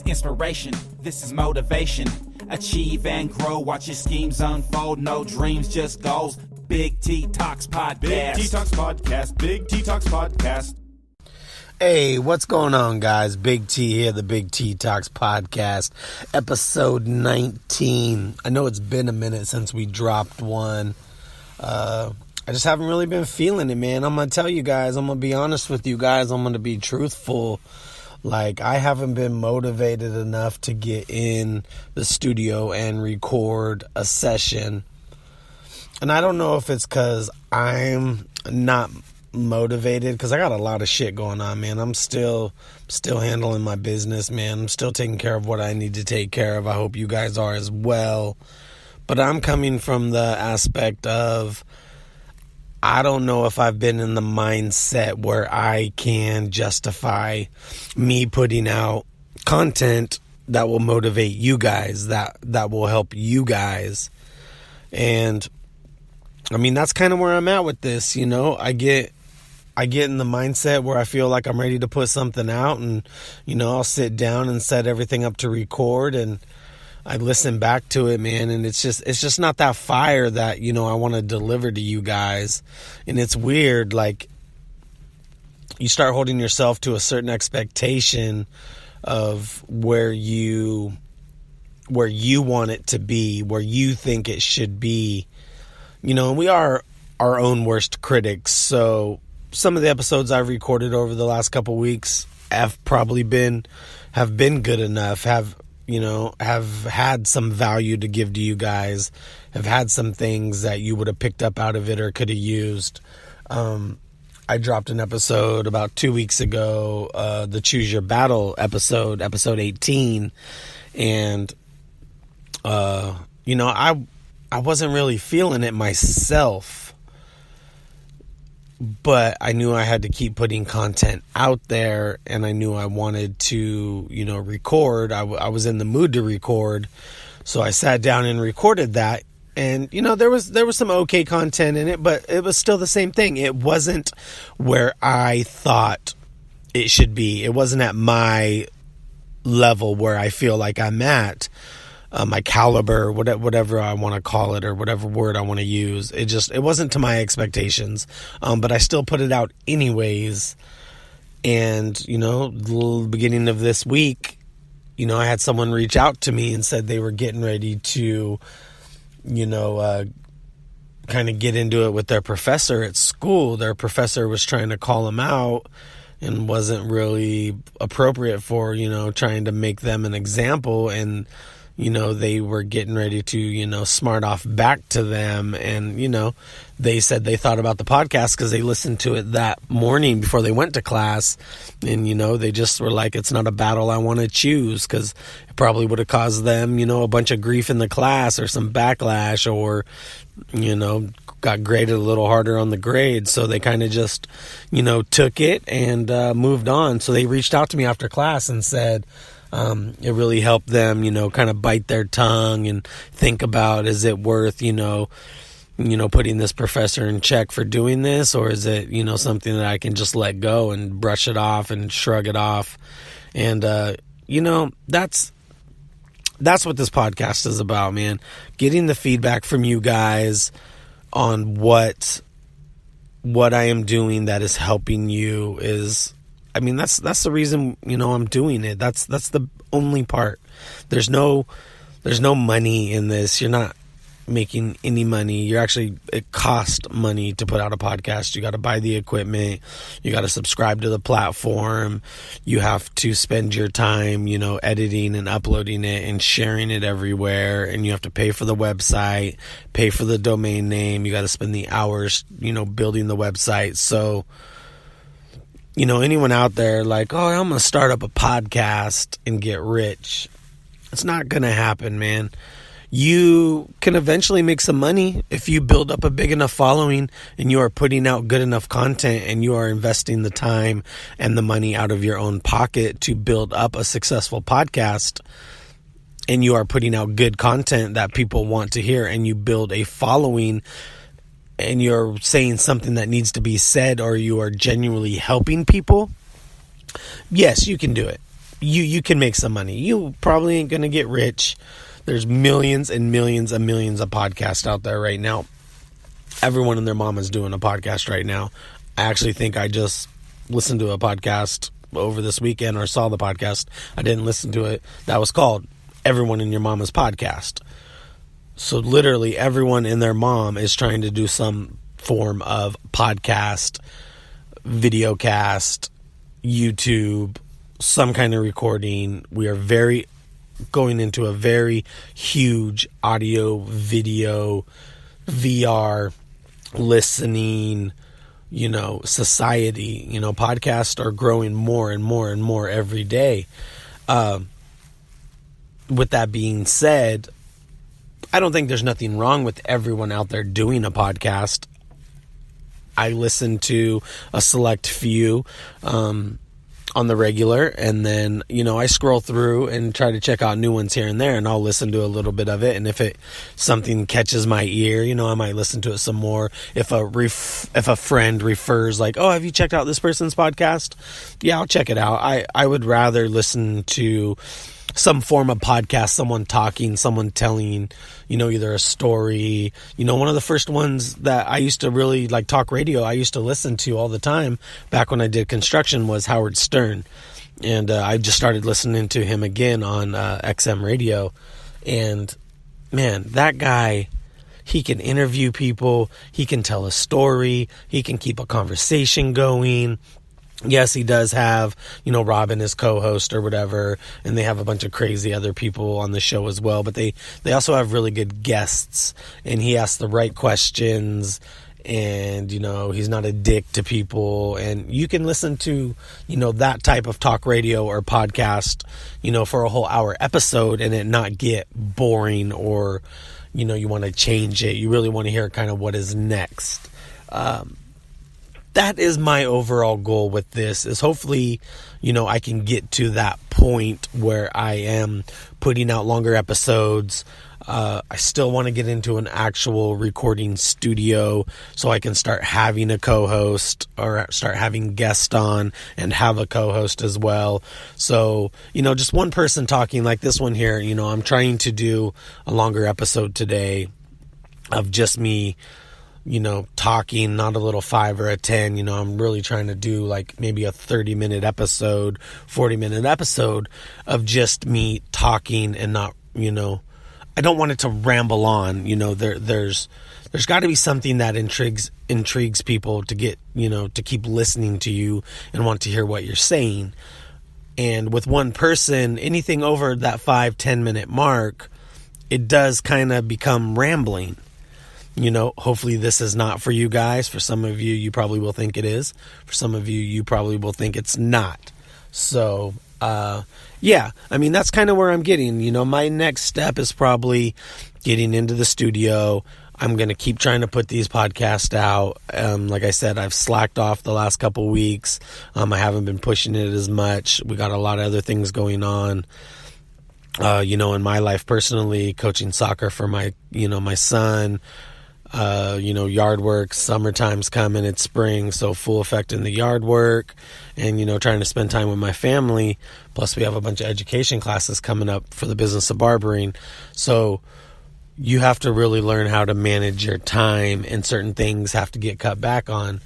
inspiration, this is motivation. Achieve and grow, watch your schemes unfold. No dreams, just goals. Big T Talks Podcast. Big T Talks Podcast. Big T Talks Podcast. Hey, what's going on, guys? Big T here, the Big T Talks Podcast, episode 19. I know it's been a minute since we dropped one. I just haven't really been feeling it, man. I'm going to tell you guys, I'm going to be honest with you guys. I'm going to be truthful. Like, I haven't been motivated enough to get in the studio and record a session. And I don't know if it's because I'm not motivated, because I got a lot of shit going on, man. I'm still handling my business, man. I'm still taking care of what I need to take care of. I hope you guys are as well. But I'm coming from the aspect of, I don't know if I've been in the mindset where I can justify me putting out content that will motivate you guys, that will help you guys. And I mean, that's kind of where I'm at with this, you know. I get in the mindset where I feel like I'm ready to put something out, and, you know, I'll sit down and set everything up to record, and I listen back to it, man, and it's just not that fire that, you know, I want to deliver to you guys. And it's weird, like, you start holding yourself to a certain expectation of where you want it to be, where you think it should be, you know. And we are our own worst critics, so some of the episodes I've recorded over the last couple weeks have been good enough, have had some value to give to you guys, have had some things that you would have picked up out of it or could have used. I dropped an episode about 2 weeks ago, the Choose Your Battle episode 18. And, you know, I wasn't really feeling it myself, but I knew I had to keep putting content out there, and I knew I wanted to, you know, record. I was in the mood to record, so I sat down and recorded that. And, you know, there was some okay content in it, but it was still the same thing. It wasn't where I thought it should be. It wasn't at my level where I feel like I'm at. My caliber, whatever I want to call it, or whatever word I want to use. It wasn't to my expectations, but I still put it out anyways. And, you know, the beginning of this week, you know, I had someone reach out to me and said they were getting ready to, you know, kind of get into it with their professor at school. Their professor was trying to call them out and wasn't really appropriate for, you know, trying to make them an example. And, you know, they were getting ready to, you know, smart off back to them. And, you know, they said they thought about the podcast because they listened to it that morning before they went to class. And, you know, they just were like, it's not a battle I want to choose, because it probably would have caused them, you know, a bunch of grief in the class or some backlash, or, you know, got graded a little harder on the grade. So they kind of just, you know, took it and moved on. So they reached out to me after class and said, it really helped them, you know, kind of bite their tongue and think about, is it worth, you know, putting this professor in check for doing this, or is it, you know, something that I can just let go and brush it off and shrug it off? And, you know, that's what this podcast is about, man. Getting the feedback from you guys on what I am doing that is helping you is, I mean, that's the reason, you know, I'm doing it. That's the only part. There's no money in this. You're not making any money. It costs money to put out a podcast. You got to buy the equipment. You got to subscribe to the platform. You have to spend your time, you know, editing and uploading it and sharing it everywhere. And you have to pay for the website, pay for the domain name. You got to spend the hours, you know, building the website. So, you know, anyone out there like, oh, I'm going to start up a podcast and get rich. It's not going to happen, man. You can eventually make some money if you build up a big enough following and you are putting out good enough content and you are investing the time and the money out of your own pocket to build up a successful podcast, and you are putting out good content that people want to hear, and you build a following and you're saying something that needs to be said, or you are genuinely helping people. Yes, you can do it. you can make some money. You probably ain't going to get rich. There's millions and millions and millions of podcasts out there right now. Everyone and their mom is doing a podcast right now. I actually think I just listened to a podcast over this weekend, or saw the podcast. I didn't listen to it. That was called Everyone and Your Mama's Podcast. So literally everyone and their mom is trying to do some form of podcast, videocast, YouTube, some kind of recording. We are going into a very huge audio, video, VR, listening, society. Podcasts are growing more and more and more every day. With that being said, I don't think there's nothing wrong with everyone out there doing a podcast. I listen to a select few on the regular, and then I scroll through and try to check out new ones here and there, and I'll listen to a little bit of it, and if something catches my ear, I might listen to it some more. If a friend refers, like, oh, have you checked out this person's podcast? Yeah, I'll check it out. I would rather listen to some form of podcast, someone talking, someone telling, either a story. One of the first ones that I used to really like, talk radio, I used to listen to all the time back when I did construction, was Howard Stern. And I just started listening to him again on XM radio. And man, that guy, he can interview people, he can tell a story, he can keep a conversation going. Yes, he does have, Robin as co-host or whatever, and they have a bunch of crazy other people on the show as well, but they also have really good guests, and he asks the right questions, and, he's not a dick to people, and you can listen to, that type of talk radio or podcast, for a whole hour episode and it not get boring, or, you want to change it. You really want to hear kind of what is next. That is my overall goal with this, is hopefully, I can get to that point where I am putting out longer episodes. I still want to get into an actual recording studio so I can start having a co-host, or start having guests on and have a co-host as well. So, just one person talking like this one here, I'm trying to do a longer episode today of just me, talking, not a little 5 or a 10. I'm really trying to do like maybe a 30-minute episode, 40-minute episode of just me talking, and not, I don't want it to ramble on. There's got to be something that intrigues people to get, to keep listening to you and want to hear what you're saying. And with one person, anything over that 5-10 minute mark, it does kind of become rambling. Hopefully this is not for you guys. For some of you, you probably will think it is. For some of you, you probably will think it's not. So, yeah, that's kind of where I'm getting. My next step is probably getting into the studio. I'm going to keep trying to put these podcasts out. Like I said, I've slacked off the last couple weeks. I haven't been pushing it as much. We got a lot of other things going on. In my life personally, coaching soccer for my son. Yard work, summertime's coming, it's spring, so full effect in the yard work, and, trying to spend time with my family. Plus we have a bunch of education classes coming up for the business of barbering. So you have to really learn how to manage your time, and certain things have to get cut back on.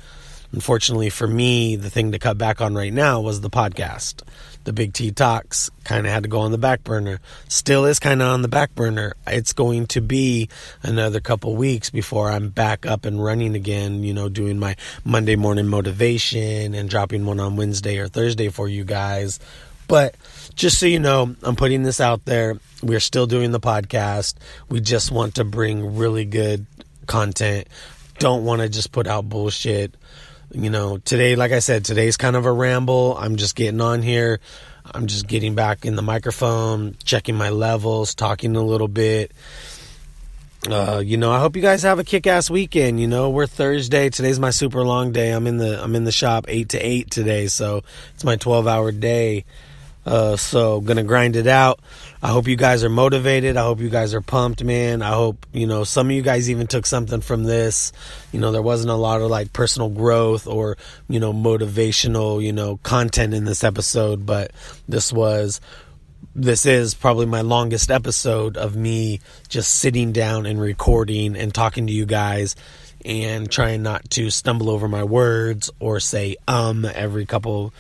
Unfortunately for me, the thing to cut back on right now was the podcast. The Big T Talks kind of had to go on the back burner. Still is kind of on the back burner. It's going to be another couple weeks before I'm back up and running again, doing my Monday morning motivation and dropping one on Wednesday or Thursday for you guys. But just so you know, I'm putting this out there. We're still doing the podcast. We just want to bring really good content. Don't want to just put out bullshit. Today, like I said, today's kind of a ramble. I'm just getting on here. I'm just getting back in the microphone, checking my levels, talking a little bit. I hope you guys have a kick-ass weekend. We're Thursday. Today's my super long day. I'm in the shop 8 to 8 today, so it's my 12-hour day. So gonna grind it out. I hope you guys are motivated. I hope you guys are pumped, man. I hope, some of you guys even took something from this. There wasn't a lot of like personal growth or, motivational, content in this episode, but this is probably my longest episode of me just sitting down and recording and talking to you guys and trying not to stumble over my words or say every couple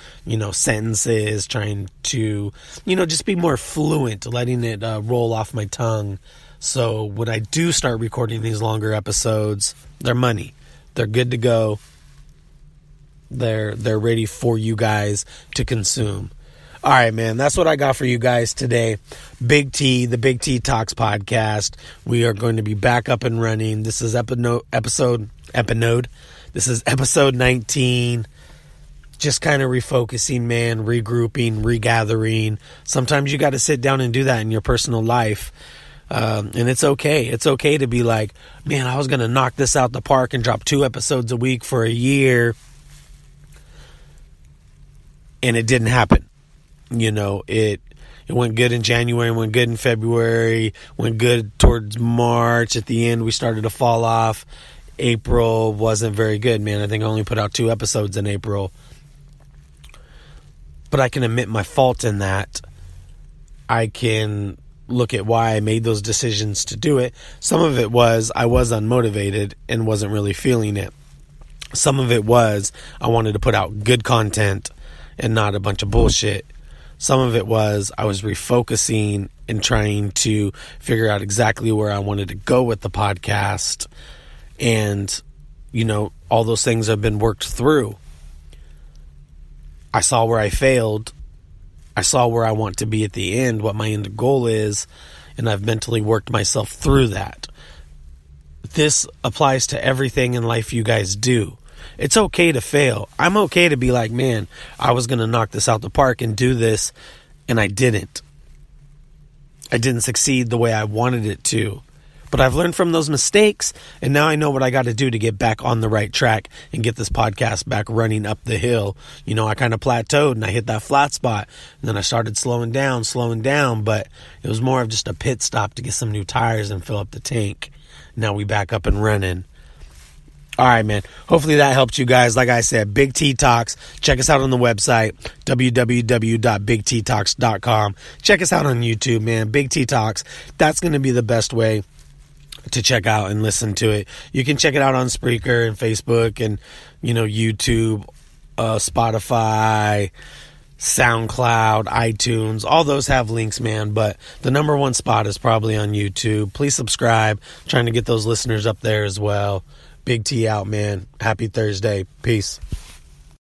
sentences, trying to just be more fluent, letting it roll off my tongue. So when I do start recording these longer episodes, they're money, they're good to go, they're ready for you guys to consume. All right, man, that's what I got for you guys today. Big T, the Big T Talks podcast. We are going to be back up and running. This is episode 19. Just kind of refocusing, man, regrouping, regathering. Sometimes you got to sit down and do that in your personal life. And it's okay. It's okay to be like, man, I was going to knock this out the park and drop 2 episodes a week for a year. And it didn't happen. It went good in January, went good in February, went good towards March. At the end, we started to fall off. April wasn't very good, man. I think I only put out 2 episodes in April. But I can admit my fault in that. I can look at why I made those decisions to do it. Some of it was I was unmotivated and wasn't really feeling it. Some of it was I wanted to put out good content and not a bunch of bullshit. Some of it was I was refocusing and trying to figure out exactly where I wanted to go with the podcast. And, all those things have been worked through. I saw where I failed. I saw where I want to be at the end, what my end goal is, and I've mentally worked myself through that. This applies to everything in life you guys do. It's okay to fail. I'm okay to be like, man, I was going to knock this out the park and do this, and I didn't. I didn't succeed the way I wanted it to. But I've learned from those mistakes, and now I know what I got to do to get back on the right track and get this podcast back running up the hill. I kind of plateaued, and I hit that flat spot, and then I started slowing down, but it was more of just a pit stop to get some new tires and fill up the tank. Now we back up and running. All right, man. Hopefully that helped you guys. Like I said, Big T Talks. Check us out on the website, www.bigttalks.com. Check us out on YouTube, man. Big T Talks. That's going to be the best way to check out and listen to it. You can check it out on Spreaker and Facebook and, YouTube, Spotify, SoundCloud, iTunes. All those have links, man. But the number one spot is probably on YouTube. Please subscribe. I'm trying to get those listeners up there as well. Big T out, man. Happy Thursday. Peace.